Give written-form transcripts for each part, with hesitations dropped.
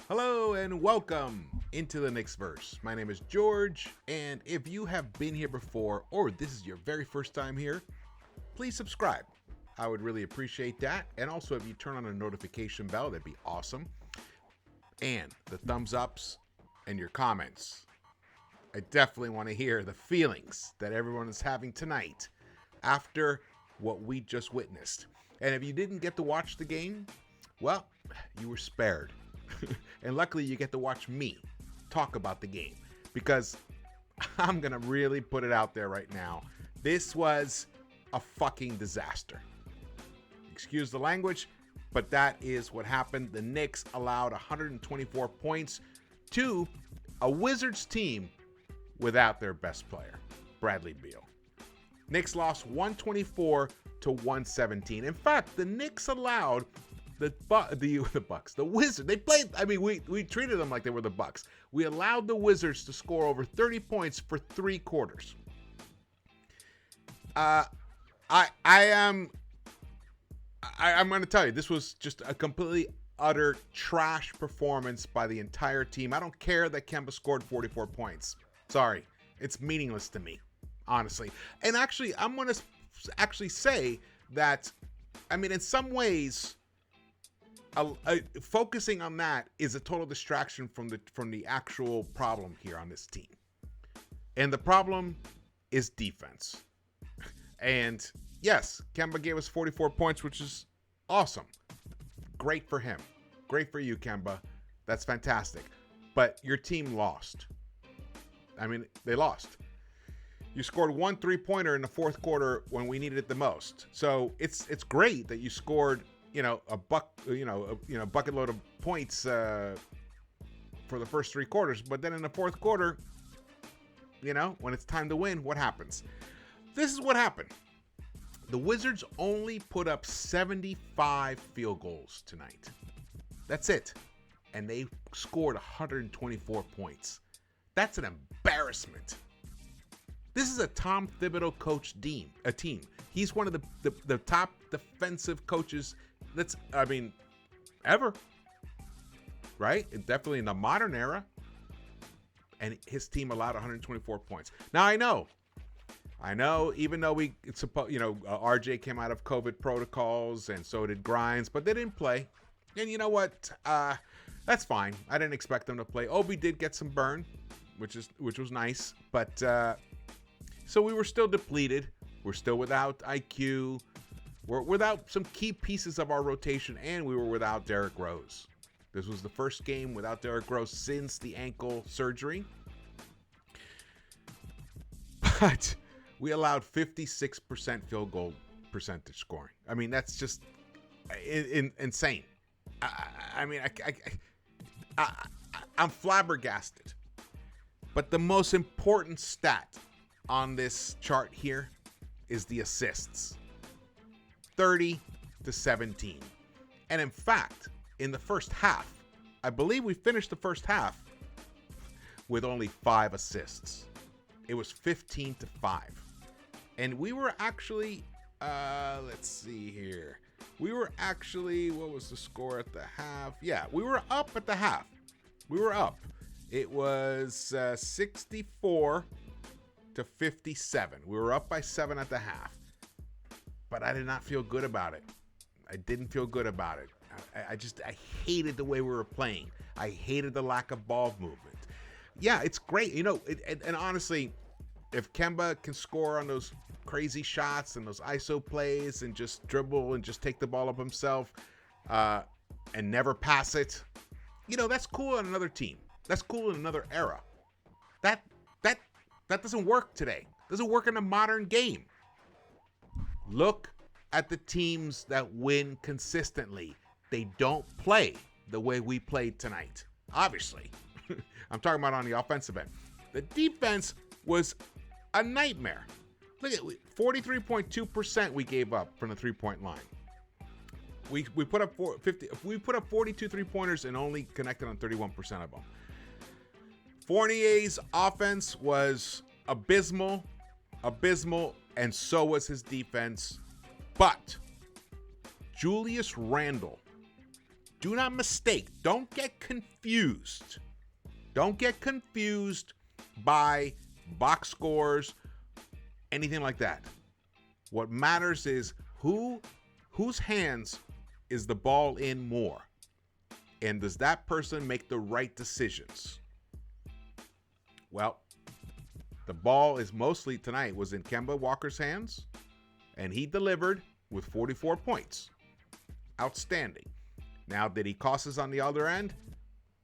Hello and welcome into the Knicks-Verse. My name is George, and if you have been here before or this is your very first time here, please subscribe. I would really appreciate that. And also, if you turn on a notification bell, that'd be awesome. And the thumbs ups and your comments. I definitely want to hear the feelings that everyone is having tonight after what we just witnessed. And if you didn't get to watch the game, well, you were spared. And luckily you get to watch me talk about the game, because I'm going to really put it out there right now. This was a fucking disaster. Excuse the language, but that is what happened. The Knicks allowed 124 points to a Wizards team without their best player, Bradley Beal. Knicks lost 124 to 117. In fact, the Knicks allowed the Bucks, the Wizards. They played. I mean, we treated them like they were the Bucks. We allowed the Wizards to score over 30 points for 3 quarters. I'm going to tell you, this was just a completely utter trash performance by the entire team. I don't care that Kemba scored 44 points. Sorry, it's meaningless to me, honestly. And actually, I'm going to actually say that, I mean, in some ways, focusing on that is a total distraction from the actual problem here on this team. And the problem is defense. And yes, Kemba gave us 44 points, which is awesome. Great for him. Great for you, Kemba. That's fantastic. But your team lost. I mean, they lost. You scored 1 3-pointer in the fourth quarter when we needed it the most. So it's great that you scored, a bucket load of points for the first 3 quarters. But then in the fourth quarter, when it's time to win, what happens? This is what happened. The Wizards only put up 75 field goals tonight. That's it. And they scored 124 points. That's an embarrassment. This is a Tom Thibodeau coached team. He's one of the top defensive coaches ever. Right? And definitely in the modern era. And his team allowed 124 points. Now I know, even though RJ came out of COVID protocols and so did Grimes, but they didn't play. And you know what? That's fine. I didn't expect them to play. Obi did get some burn, which was nice. But so we were still depleted. We're still without IQ. We're without some key pieces of our rotation, and we were without Derrick Rose. This was the first game without Derrick Rose since the ankle surgery. But we allowed 56% field goal percentage scoring. I mean, that's just insane. I'm flabbergasted. But the most important stat on this chart here is the assists. 30 to 17. And in fact, in the first half, I believe we finished the first half with only 5 assists. It was 15 to 5. And we were actually, let's see here. We were actually, what was the score at the half? Yeah, we were up at the half. We were up. It was 64 to 57. We were up by 7 at the half. But I did not feel good about it. I didn't feel good about it. I hated the way we were playing. I hated the lack of ball movement. Yeah, it's great. And honestly, if Kemba can score on those crazy shots and those ISO plays and just dribble and just take the ball up himself and never pass it, that's cool on another team. That's cool in another era. That doesn't work today. Doesn't work in a modern game. Look at the teams that win consistently. They don't play the way we played tonight. Obviously. I'm talking about on the offensive end. The defense was a nightmare. Look at 43.2% we gave up from the 3-point line. We put up 42 3-pointers and only connected on 31% of them. Fournier's offense was abysmal, and so was his defense. But Julius Randle do not mistake. Don't get confused. Don't get confused by box scores, anything like that. What matters is whose hands is the ball in more? And does that person make the right decisions? Well, the ball is mostly tonight was in Kemba Walker's hands, and he delivered with 44 points. Outstanding. Now, did he cost us on the other end?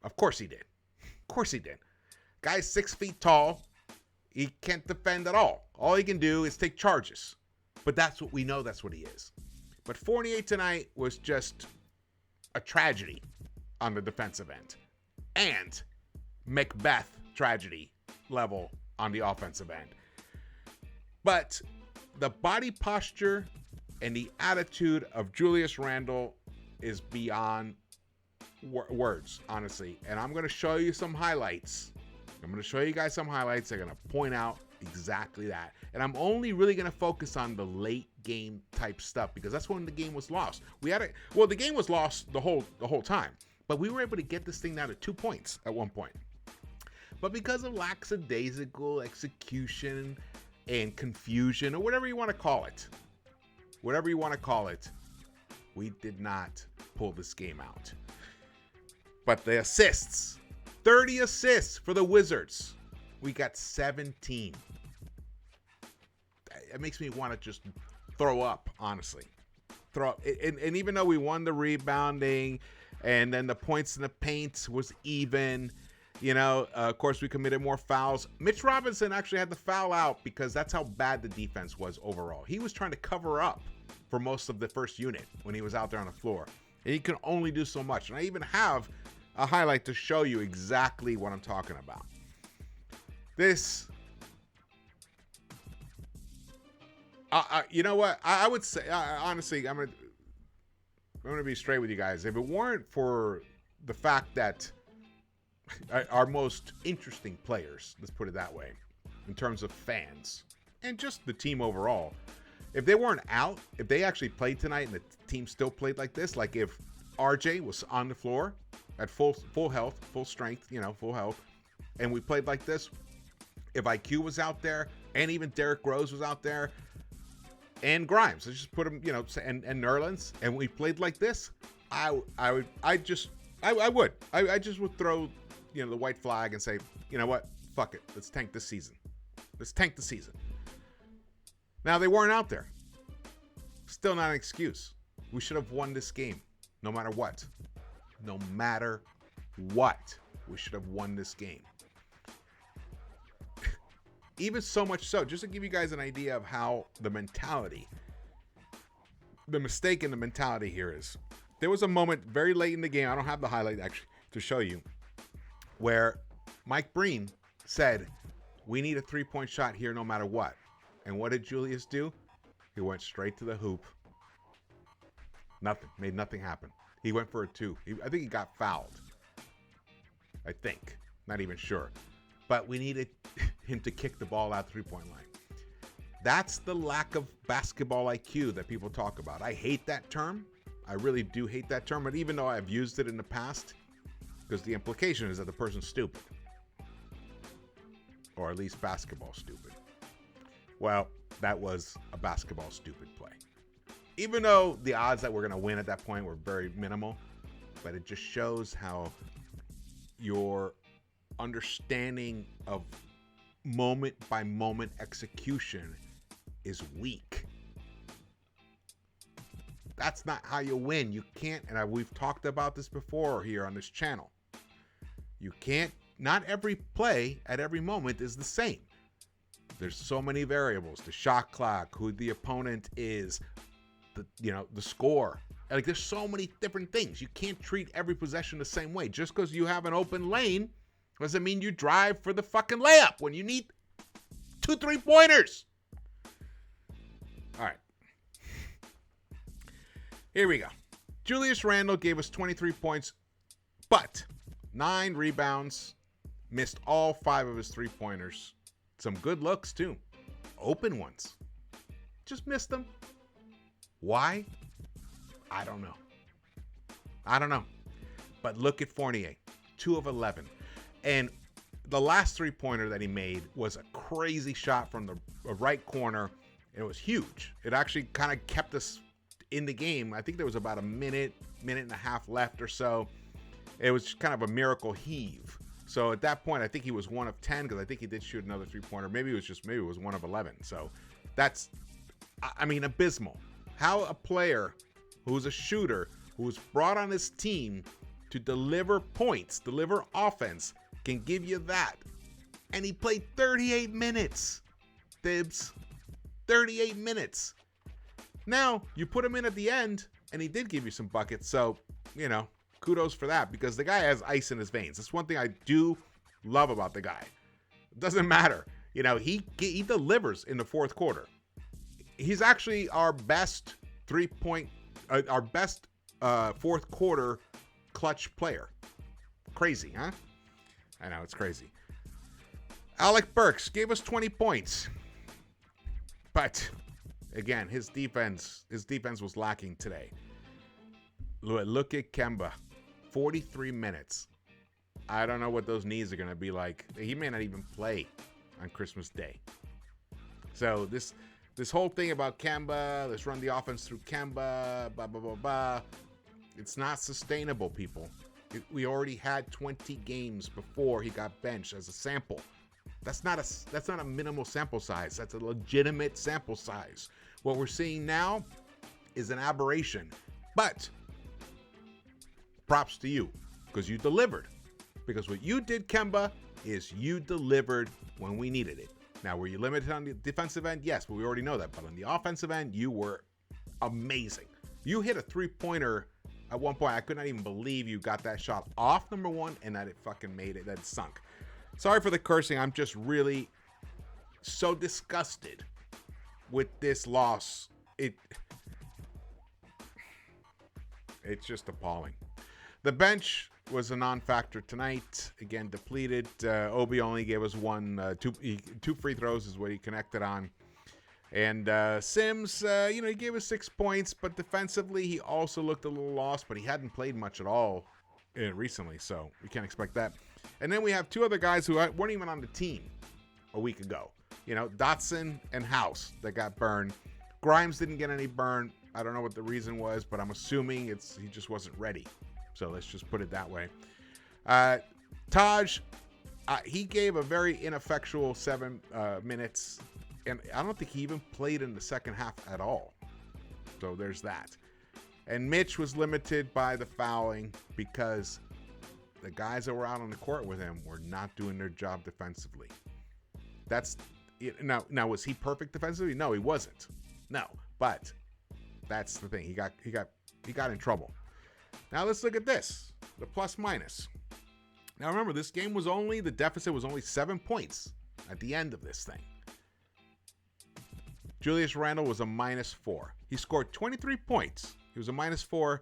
Of course he did. Of course he did. Guy's 6 feet tall. He can't defend at all. All he can do is take charges. But that's what we know. That's what he is. But Fournier tonight was just a tragedy on the defensive end. And Macbeth tragedy level on the offensive end. But the body posture and the attitude of Julius Randle is beyond words, honestly. And I'm going to show you some highlights. I'm going to show you guys some highlights. They're going to point out exactly that. And I'm only really going to focus on the late game type stuff because that's when the game was lost. The game was lost the whole time, but we were able to get this thing down to 2 points at one point. But because of lackadaisical execution and confusion, or whatever you want to call it, we did not pull this game out. But the assists, 30 assists for the Wizards. We got 17. It makes me want to just throw up, honestly. Throw up. And even though we won the rebounding and then the points in the paint was even, of course we committed more fouls. Mitch Robinson actually had the foul out because that's how bad the defense was overall. He was trying to cover up for most of the first unit when he was out there on the floor. And he can only do so much. And I even have a highlight to show you exactly what I'm talking about. This, you know what? I would say, honestly, I'm gonna be straight with you guys. If it weren't for the fact that our most interesting players, let's put it that way, in terms of fans and just the team overall, if they weren't out, if they actually played tonight and the team still played like this, like if RJ was on the floor at full health, full strength, full health, and we played like this, if IQ was out there, and even Derrick Rose was out there, and Grimes, let's just put him, and Nerlens, and we played like this, I just would throw, the white flag and say, you know what, fuck it, let's tank this season. Let's tank the season. Now, they weren't out there. Still not an excuse. We should have won this game, no matter what. No matter what, we should have won this game. Even so much so, just to give you guys an idea of how the mistake in the mentality here is. There was a moment very late in the game, I don't have the highlight actually to show you, where Mike Breen said, we need a 3-point shot here no matter what. And what did Julius do? He went straight to the hoop. Nothing. Made nothing happen. He went for a 2. I think he got fouled. I think. Not even sure. But we needed him to kick the ball out 3-point line. That's the lack of basketball IQ that people talk about. I hate that term. I really do hate that term. But even though I've used it in the past, because the implication is that the person's stupid. Or at least basketball stupid. Well, that was a basketball stupid play. Even though the odds that we're going to win at that point were very minimal, but it just shows how your understanding of moment-by-moment execution is weak. That's not how you win. You can't, and we've talked about this before here on this channel. You can't, not every play at every moment is the same. There's so many variables, the shot clock, who the opponent is, the score. Like there's so many different things. You can't treat every possession the same way. Just because you have an open lane doesn't mean you drive for the fucking layup when you need 2 3-pointers. All right. Here we go. Julius Randle gave us 23 points, but 9 rebounds, missed all 5 of his 3-pointers. Some good looks, too. Open ones. Just missed them. Why? I don't know. But look at Fournier, 2 of 11. And the last three-pointer that he made was a crazy shot from the right corner. It was huge. It actually kind of kept us in the game. I think there was about a minute and a half left or so. It was kind of a miracle heave. So at that point, I think he was 1 of 10 because I think he did shoot another three-pointer. Maybe it was 1 of 11. So that's, I mean, abysmal. How a player who's a shooter, who's brought on his team to deliver points, deliver offense, can give you that. And he played 38 minutes, Thibs. 38 minutes. Now, you put him in at the end, and he did give you some buckets. So, you know, kudos for that, because the guy has ice in his veins. That's one thing I do love about the guy. It doesn't matter. You know, he delivers in the fourth quarter. He's actually our best fourth quarter clutch player. Crazy, huh? I know, it's crazy. Alec Burks gave us 20 points. But again, his defense was lacking today. Look at Kemba. 43 minutes. I don't know what those knees are going to be like. He may not even play on Christmas Day. So this whole thing about Kemba, let's run the offense through Kemba, blah, blah, blah, blah. It's not sustainable, people. We already had 20 games before he got benched as a sample. That's not a minimal sample size. That's a legitimate sample size. What we're seeing now is an aberration. But props to you, because you delivered. Because what you did, Kemba, is you delivered when we needed it. Now, were you limited on the defensive end? Yes, but we already know that. But on the offensive end, you were amazing. You hit a three-pointer at one point. I could not even believe you got that shot off, number one, and that it fucking made it, that it sunk. Sorry for the cursing. I'm just really so disgusted with this loss. It's just appalling. The bench was a non-factor tonight. Again, depleted. Obi only gave us two free throws is what he connected on. And Sims, he gave us 6 points, but defensively he also looked a little lost, but he hadn't played much at all recently, so we can't expect that. And then we have two other guys who weren't even on the team a week ago. You know, Dotson and House that got burned. Grimes didn't get any burn. I don't know what the reason was, but I'm assuming he just wasn't ready. So let's just put it that way. Taj, he gave a very ineffectual 7 minutes, and I don't think he even played in the second half at all. So there's that. And Mitch was limited by the fouling because the guys that were out on the court with him were not doing their job defensively. Now was he perfect defensively? No, he wasn't. No, but that's the thing. He got in trouble. Now let's look at this, the plus minus. Now remember, the deficit was only 7 points at the end of this thing. Julius Randle was a -4. He scored 23 points. He was a -4,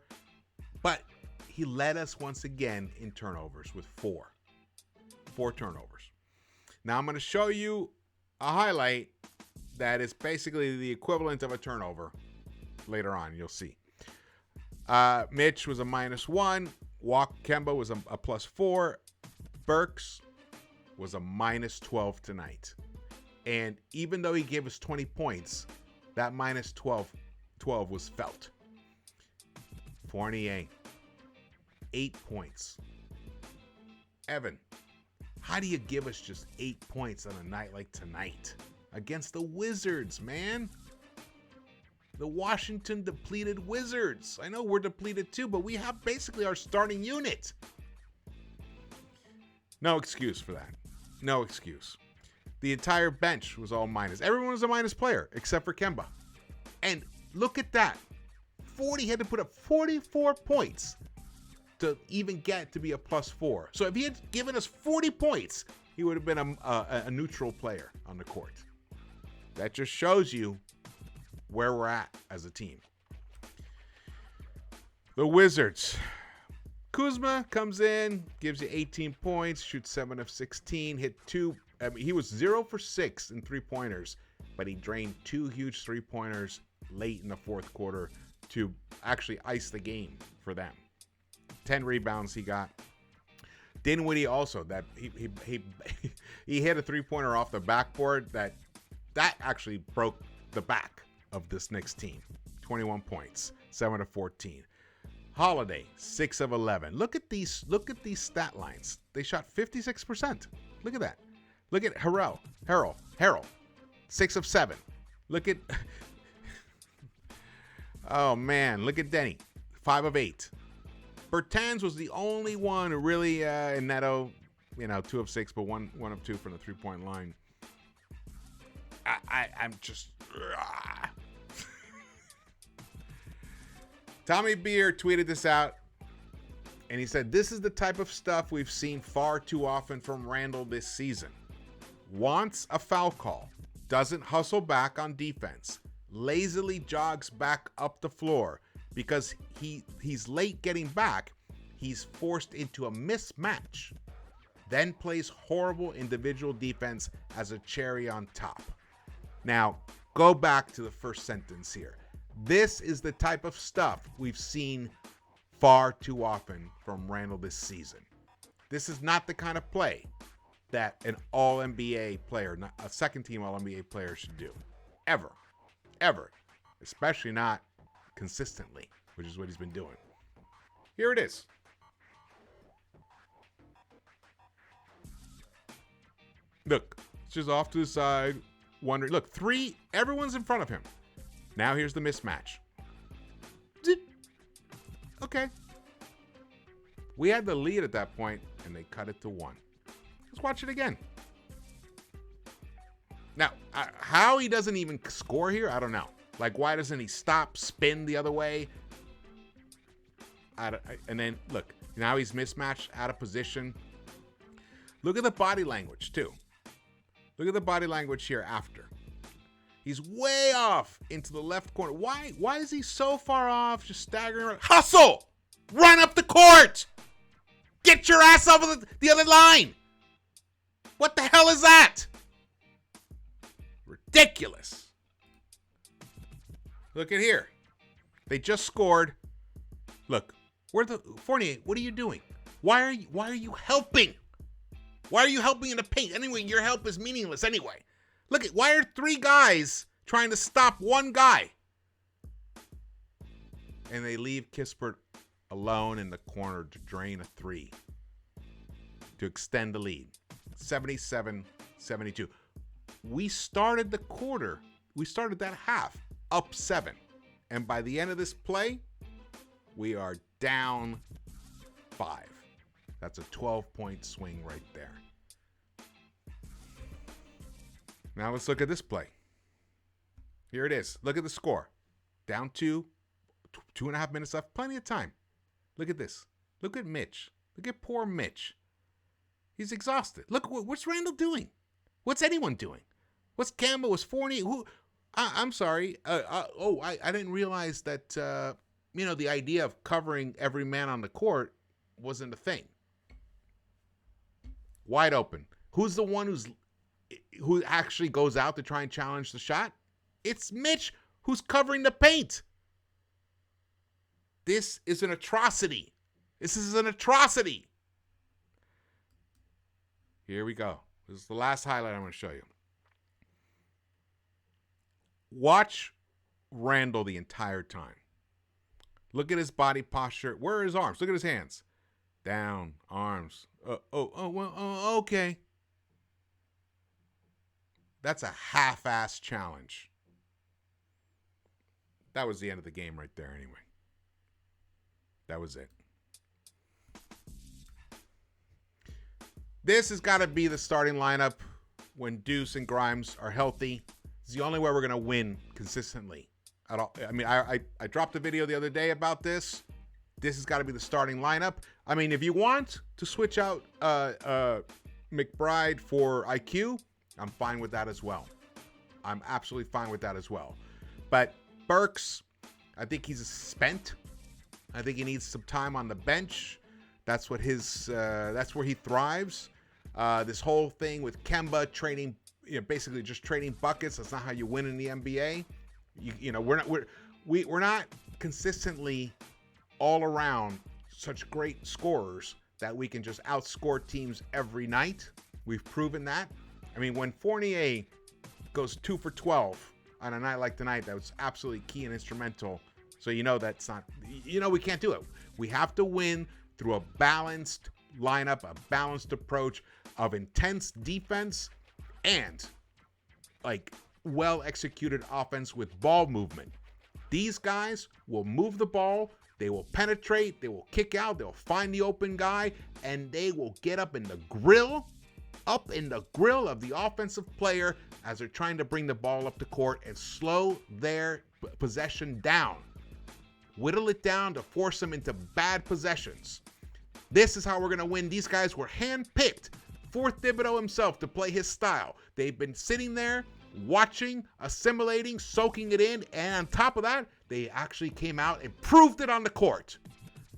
but he led us once again in turnovers with 4 turnovers. Now I'm going to show you a highlight that is basically the equivalent of a turnover later on. You'll see. Mitch was a -1. Kemba was a +4. Burks was a -12 tonight. And even though he gave us 20 points, that -12 was felt. Fournier, 8 points. Evan, how do you give us just 8 points on a night like tonight against the Wizards, man? The Washington depleted Wizards. I know we're depleted too, but we have basically our starting unit. No excuse for that. No excuse. The entire bench was all minus. Everyone was a minus player except for Kemba. And look at that. He had to put up 44 points to even get to be a +4. So if he had given us 40 points, he would have been a neutral player on the court. That just shows you where we're at as a team. The Wizards. Kuzma comes in, gives you 18 points, shoots 7 of 16, hit 2. He was 0 for 6 in 3-pointers, but he drained 2 huge 3-pointers late in the fourth quarter to actually ice the game for them. 10 rebounds he got. Dinwiddie also, that he hit a 3-pointer off the backboard that actually broke the back of this Knicks team. 21 points, 7 of 14. Holiday, 6 of 11. Look at these stat lines. They shot 56%. Look at that. Look at Harrell, 6 of 7. Look at oh man, look at Denny, 5 of 8. Bertans was the only one who really, and Neto, 2 of 6, but one of 2 from the 3-point line. I'm just. Tommy Beer tweeted this out, and he said, "This is the type of stuff we've seen far too often from Randle this season. Wants a foul call, doesn't hustle back on defense, lazily jogs back up the floor. Because he's late getting back, he's forced into a mismatch, then plays horrible individual defense as a cherry on top." Now, go back to the first sentence here. This is the type of stuff we've seen far too often from Randle this season. This is not the kind of play that an All-NBA player, not a second-team All-NBA player, should do. Ever. Especially not consistently, which is what he's been doing. Here it is. Look, it's just off to the side, wondering. Look, 3, everyone's in front of him. Now here's the mismatch. Okay. We had the lead at that point, and they cut it to 1. Let's watch it again. Now, how he doesn't even score here, I don't know. Like, why doesn't he stop, spin the other way? And then, look, now he's mismatched, out of position. Look at the body language, too. Look at the body language here after. He's way off into the left corner. Why is he so far off, just staggering around? Hustle! Run up the court! Get your ass over the other line! What the hell is that? Ridiculous. Look at here. They just scored. Look, Fournier, what are you doing? Why are you helping? Why are you helping in the paint? Anyway, your help is meaningless anyway. Look at, why are 3 guys trying to stop 1 guy? And they leave Kispert alone in the corner to drain a 3 to extend the lead. 77-72. We started that half up 7. And by the end of this play, we are down 5. That's a 12-point swing right there. Now let's look at this play. Here it is. Look at the score. Down 2, 2.5 minutes left. Plenty of time. Look at this. Look at Mitch. Look at poor Mitch. He's exhausted. Look, what's Randle doing? What's anyone doing? What's Kemba? What's Fournier? I'm sorry. I didn't realize that, the idea of covering every man on the court wasn't a thing. Wide open. Who's the one who actually goes out to try and challenge the shot? It's Mitch, who's covering the paint. This is an atrocity. This is an atrocity. Here we go. This is the last highlight I'm going to show you. Watch Randle the entire time. Look at his body posture. Where are his arms? Look at his hands. Down, arms. Okay. That's a half-ass challenge. That was the end of the game right there anyway. That was it. This has got to be the starting lineup when Deuce and Grimes are healthy. It's the only way we're going to win consistently at all. I mean, I dropped a video the other day about this. This has got to be the starting lineup. I mean, if you want to switch out McBride for IQ, I'm fine with that as well. I'm absolutely fine with that as well. But Burks, I think he's spent. I think he needs some time on the bench. That's what that's where he thrives. This whole thing with Kemba trading, basically just trading buckets. That's not how you win in the NBA. We're not consistently all around such great scorers that we can just outscore teams every night. We've proven that. I mean, when Fournier goes 2 for 12 on a night like tonight, that was absolutely key and instrumental. So that's not, we can't do it. We have to win through a balanced lineup, a balanced approach of intense defense and well-executed offense with ball movement. These guys will move the ball, they will penetrate, they will kick out, they'll find the open guy, and they will get up in the grill of the offensive player as they're trying to bring the ball up the court and slow their possession down. Whittle it down to force them into bad possessions. This is how we're going to win. These guys were handpicked for Thibodeau himself to play his style. They've been sitting there, watching, assimilating, soaking it in, and on top of that, they actually came out and proved it on the court.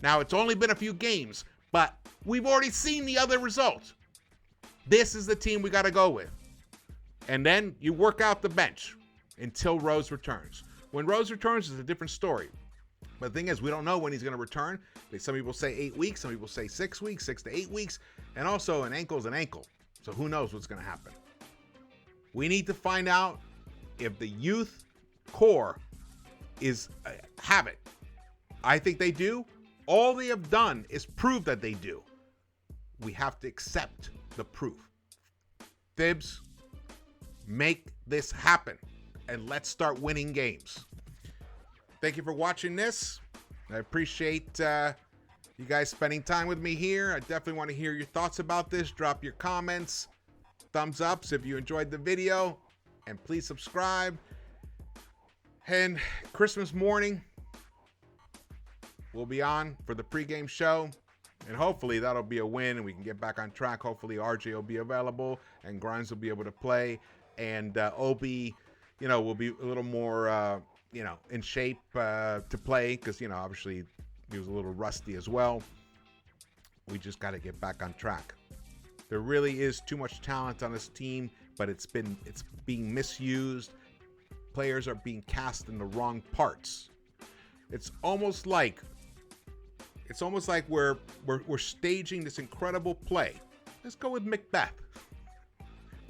Now, it's only been a few games, but we've already seen the other result. This is the team we got to go with. And then you work out the bench until Rose returns. When Rose returns, it's a different story. But the thing is, we don't know when he's going to return. Some people say 8 weeks. Some people say 6 weeks, 6 to 8 weeks. And also, an ankle is an ankle. So who knows what's going to happen. We need to find out if the youth core have it. I think they do. All they have done is prove that they do. We have to accept the proof. Thibs, make this happen. And let's start winning games. Thank you for watching this. I appreciate you guys spending time with me here. I definitely want to hear your thoughts about this. Drop your comments. Thumbs ups if you enjoyed the video. And please subscribe. And Christmas morning, we'll be on for the pregame show. And hopefully that'll be a win and we can get back on track. Hopefully RJ will be available and Grimes will be able to play. And Obi, will be a little more, in shape to play because, obviously he was a little rusty as well. We just got to get back on track. There really is too much talent on this team, but it's being misused. Players are being cast in the wrong parts. It's almost like we're staging this incredible play. Let's go with Macbeth.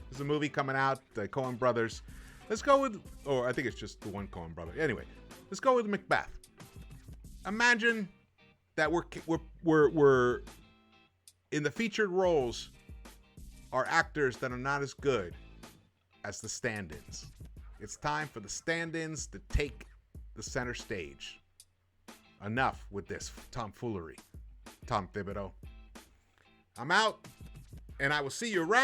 There's a movie coming out, the Coen brothers. Let's go with, or I think it's just the one Coen brother. Anyway, let's go with Macbeth. Imagine that we're in the featured roles are actors that are not as good as the stand-ins. It's time for the stand-ins to take the center stage. Enough with this tomfoolery, Tom Thibodeau. I'm out, and I will see you around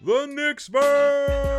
the Knicks-Verse.